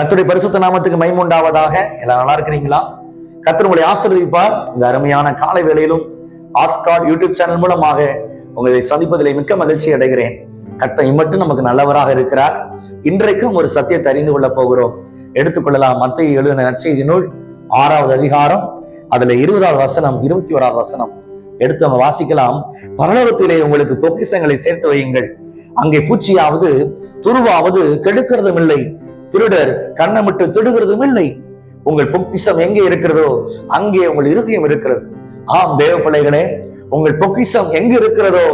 கர்த்தருடைய பரிசுத்த நாமத்துக்கு மகிமை உண்டாவதாக. எல்லாம் நல்லா இருக்கிறீங்களா? கர்த்தர் உங்களை ஆசீர்வதிப்பார். இந்த அருமையான காலை வேளையிலும் ஆஸ்காட் யூடியூப் சேனல் மூலமாக உங்களை சந்திப்பதிலே மிக்க மகிழ்ச்சி அடைகிறேன். கர்த்தர் இம்மட்டும் நமக்கு நல்லவராக இருக்கிறார். இன்றைக்கும் ஒரு சத்தியத்தை அறிந்து கொள்ள போகிறோம். எடுத்துக்கொள்ளலாம். மத்தேயு எழுதின நற்செய்தி நூல் 6வது அதிகாரம், அதுல 20வது வசனம் 21வது வசனம் எடுத்து அவங்க வாசிக்கலாம். பரலோகத்திலே உங்களுக்கு பொக்கிஷங்களை சேர்த்து வையுங்கள், அங்கே பூச்சியாவது துருவாவது கெடுக்கிறதும் இல்லை, திருடர் கண்ணமிட்டு திடுகிறதும் இல்லை. உங்கள் பொக்கிஷம் எங்கே இருக்கிறதோ அங்கே உங்கள் இருதயம் இருக்கிறது. ஆம் தேவ பிள்ளைகளே, உங்கள் பொக்கிஷம் எங்கு இருக்கிறதோ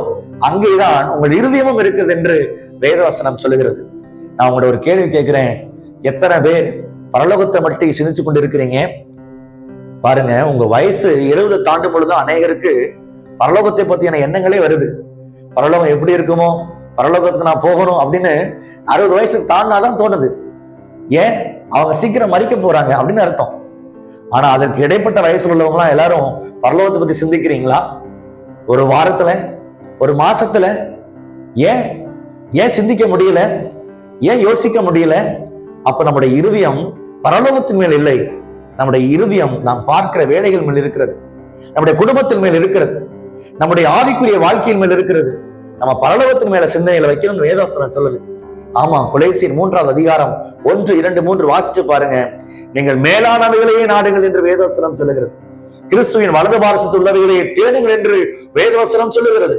அங்கேதான் உங்கள் இருதயமும் இருக்கிறது என்று வேதவசனம் சொல்லுகிறது. நான் உங்களோட ஒரு கேள்வி கேட்கிறேன். எத்தனை பேர் பரலோகத்தை மட்டும் சிந்திச்சு கொண்டு இருக்கிறீங்க? பாருங்க, உங்க வயசு 70 தாண்டும் பொழுது அநேகருக்கு பரலோகத்தை பத்தியான எண்ணங்களே வருது. பரலோகம் எப்படி இருக்குமோ, பரலோகத்துக்கு நான் போகணும் அப்படின்னு 60 வயசு தாண்டாதான் தோணுது. ஏன்? அவங்க சீக்கிரம் மறிக்க போறாங்க அப்படின்னு அர்த்தம். ஆனா அதற்கு இடைப்பட்ட வயசுல உள்ளவங்க எல்லாம் எல்லாரும் பரலோகத்தை பத்தி சிந்திக்கிறீங்களா? ஒரு வாரத்துல, ஒரு மாசத்துல ஏன் ஏன் சிந்திக்க முடியல? ஏன் யோசிக்க முடியல? அப்ப நம்முடைய இருதயம் பரலோகத்தின் மேல் இல்லை. நம்முடைய இருதயம் நாம் பார்க்கிற வேலைகள் மேல் இருக்கிறது, நம்முடைய குடும்பத்தின் மேல் இருக்கிறது, நம்முடைய ஆவிக்குரிய வாழ்க்கையின் மேல் இருக்கிறது. நம்ம பரலோகத்தின் மேல சிந்தனைகளை வைக்கணும்னு வேதவசனம் சொல்லுது. ஆமா, கொலோசியர் 3வது அதிகாரம் 1, 2, 3 வாசிச்சு பாருங்க. நீங்கள் மேலானவைகளையே நாடுங்கள் என்று வேதவசனம் சொல்லுகிறது. கிறிஸ்துவின் வலது பாரசத்தில் உள்ளவைகளையே தேடுங்கள் என்று வேதவசனம் சொல்லுகிறது.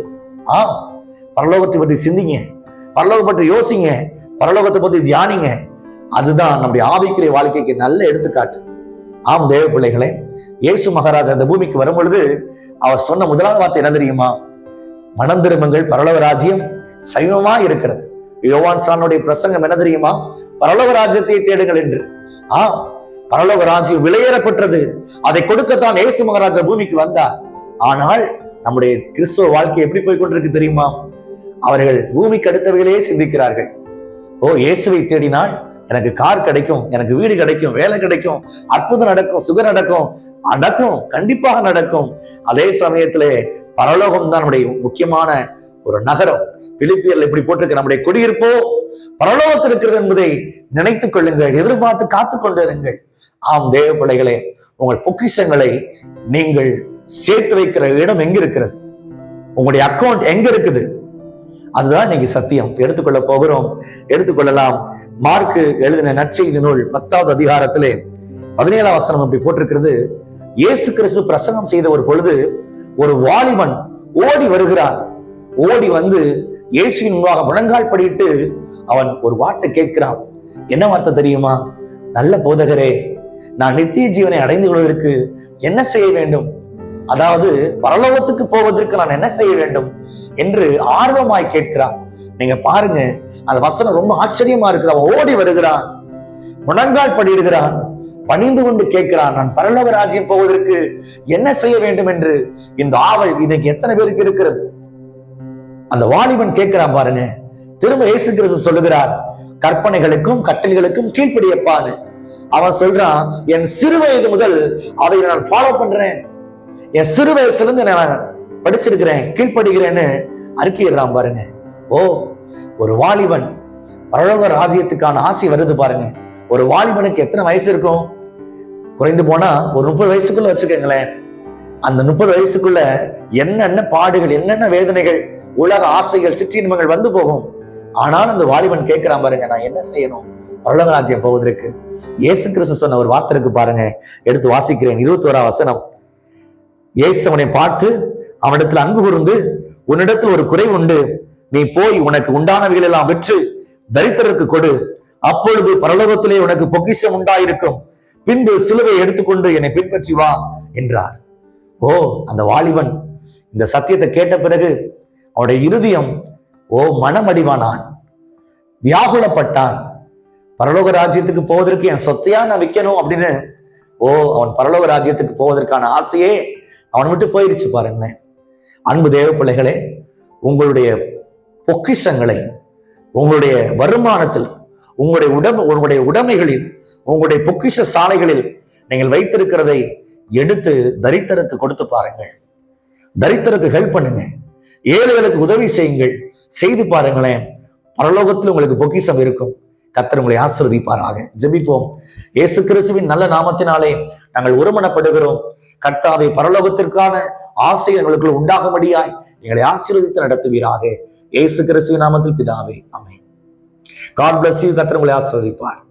பரலோகத்தை பத்தி சிந்திங்க, பரலோகம் பற்றி யோசிங்க, பரலோகத்தை பத்தி தியானிங்க. அதுதான் நம்முடைய ஆவிக்குரிய வாழ்க்கைக்கு நல்ல எடுத்துக்காட்டு. ஆம் தேவ பிள்ளைகளே, இயேசு மகாராஜா அந்த பூமிக்கு வரும் பொழுது அவர் சொன்ன முதலாவது வார்த்தை என்ன தெரியுமா? மனம் திரும்புங்கள், பரலோக ராஜ்யம் சைவமா இருக்கிறது. யோவான் சானுடைய பிரசங்கம் என்ன தெரியுமா? பரலோக ராஜ்யத்தை தேடுங்கள் என்று. பரலோக ராஜ்யம் விலையேறப்பட்டது. அதை கொடுக்கத்தான் இயேசு மகாராஜா பூமிக்கு வந்தார். ஆனால் நம்முடைய கிறிஸ்துவ வாழ்க்கை எப்படி போய் கொண்டிருக்கு தெரியுமா? அவர்கள் பூமிக்கு அடுத்தவைகளே சிந்திக்கிறார்கள். இயேசுவை தேடினால் எனக்கு கார் கிடைக்கும், எனக்கு வீடு கிடைக்கும், வேலை கிடைக்கும், அற்புதம் நடக்கும், சுகம் நடக்கும், கண்டிப்பாக நடக்கும். அதே சமயத்திலே பரலோகம் தான் நம்முடைய முக்கியமான ஒரு நகரம். பிலிப்பியர்ல இப்படி போட்டிருக்க, நம்முடைய குடியிருப்போ பரலோகத்தில் இருக்கிறது என்பதை நினைத்துக் கொள்ளுங்கள், எதிர்பார்த்து காத்துக் கொண்டிருங்கள். ஆம் தேவ பிள்ளைகளே, உங்கள் பொக்கிஷங்களை நீங்கள் சேர்த்து வைக்கிற இடம் எங்க இருக்கிறது? உங்களுடைய அக்கௌண்ட் எங்க இருக்குது? அதுதான் இன்னைக்கு சத்தியம். எடுத்துக்கொள்ள போகிறோம். எடுத்துக்கொள்ளலாம். மார்க்கு எழுதின நற்செய்தி நூல் 10வது அதிகாரத்திலே 17வது வசனம் அப்படி போட்டிருக்கிறது. இயேசு கிறிஸ்து பிரசங்கம் செய்த ஒரு பொழுது ஒரு வாலிபன் ஓடி வருகிறான். ஓடி வந்து இயேசுவின் முன்பாக முழங்கால் படியிட்டு அவன் ஒரு வார்த்தை கேட்கிறான். என்ன வார்த்தை தெரியுமா? நல்ல போதகரே, நான் நித்திய ஜீவனை அடைந்து கொள்வதற்கு என்ன செய்ய வேண்டும்? அதாவது பரலோகத்துக்கு போவதற்கு நான் என்ன செய்ய வேண்டும் என்று ஆர்வமாய் கேட்கிறான். நீங்க பாருங்க, அந்த வசனம் ரொம்ப ஆச்சரியமா இருக்குது. அவன் ஓடி வருகிறான், முழங்கால் படியிடுகிறான், பணிந்து கொண்டு கேட்கிறான், நான் பரலோக ராஜ்யம் போவதற்கு என்ன செய்ய வேண்டும் என்று. இந்த ஆவல் இன்னைக்கு எத்தனை பேருக்கு இருக்கிறது? அந்த வாலிபன் கேட்கிறான் பாருங்க. திரும்ப இயேசு கிறிஸ்து சொல்லுகிறார், கற்பனைகளுக்கும் கட்டளைகளுக்கும் கீழ்ப்படியப்பான்னு. அவன் சொல்றான், என் சிறு வயது முதல் அதை நான் ஃபாலோ பண்றேன், என் சிறு வயசுல இருந்து நான் படிச்சிருக்கிறேன், கீழ்ப்படுகிறேன்னு அறிக்கையிடலாம் பாருங்க. ஒரு வாலிபன் பரலோக ராஜ்யத்துக்கான ஆசை வருது பாருங்க. ஒரு வாலிபனுக்கு எத்தனை வயசு இருக்கும்? குறைந்து போனா ஒரு 30 வயசுக்குள்ள வச்சுக்கோங்களேன். அந்த 30 வயசுக்குள்ள என்னென்ன பாடுகள், என்னென்ன வேதனைகள், உலக ஆசைகள், சிற்றின்பங்கள் வந்து போகும். ஆனால் அந்த வாலிபன் கேட்கிறான் பாருங்க, நான் என்ன செய்யணும் பரலோக ராஜ்யம் போவதற்கு? இயேசு கிறிஸ்து சொன்ன ஒரு வார்த்தை இருக்கு பாருங்க. எடுத்து வாசிக்கிறேன். 21வது வசனம். இயேசு அவனை பார்த்து அவனிடத்தில் அன்பு கூர்ந்து, உன்னிடத்தில் ஒரு குறை உண்டு, நீ போய் உனக்கு உண்டானவைகள் எல்லாம் விற்று தரித்திரருக்கு கொடு, அப்பொழுது பரலோகத்திலே உனக்கு பொக்கிஷம் உண்டாயிருக்கும், பின்பு சிலுவை எடுத்துக்கொண்டு என்னை பின்பற்றி வா என்றார். அந்த வாலிபன் இந்த சத்தியத்தை கேட்ட பிறகு அவனுடைய இருதயம் மனமடிவானான், வியாகுலப்பட்டான். பரலோக ராஜ்யத்துக்கு போவதற்கு என் சொத்தையா நான் விற்கணும் அப்படின்னு அவன் பரலோக ராஜ்யத்துக்கு போவதற்கான ஆசையே அவன் விட்டு போயிருச்சு பாருங்க. அன்பு தேவ பிள்ளைகளே, உங்களுடைய பொக்கிஷங்களை உங்களுடைய வருமானத்தில், உங்களுடைய உடைமைகளில், உங்களுடைய பொக்கிஷ சாலைகளில் நீங்கள் வைத்திருக்கிறதை எடுத்து தரித்திரருக்கு கொடுத்து பாருங்கள். தரித்திரருக்கு ஹெல்ப் பண்ணுங்க, ஏழைகளுக்கு உதவி செய்யுங்கள். செய்து பாருங்களேன், பரலோகத்தில் உங்களுக்கு பொக்கிஷம் இருக்கும். கர்த்தர் உங்களை ஆசீர்வதிப்பாராக. ஜெபிப்போம். இயேசு கிறிஸ்துவின் நல்ல நாமத்தினாலே நாங்கள் ஒருமனப்படுகிறோம். கர்த்தாவே, பரலோகத்திற்கான ஆசை எங்களுக்குள் உண்டாகும்படியாய் எங்களை ஆசீர்வதித்து நடத்துவீராக. இயேசு கிறிஸ்துவின் நாமத்தில் பிதாவே, ஆமென். God bless you. கர்த்தர் உங்களை ஆசீர்வதிப்பார்.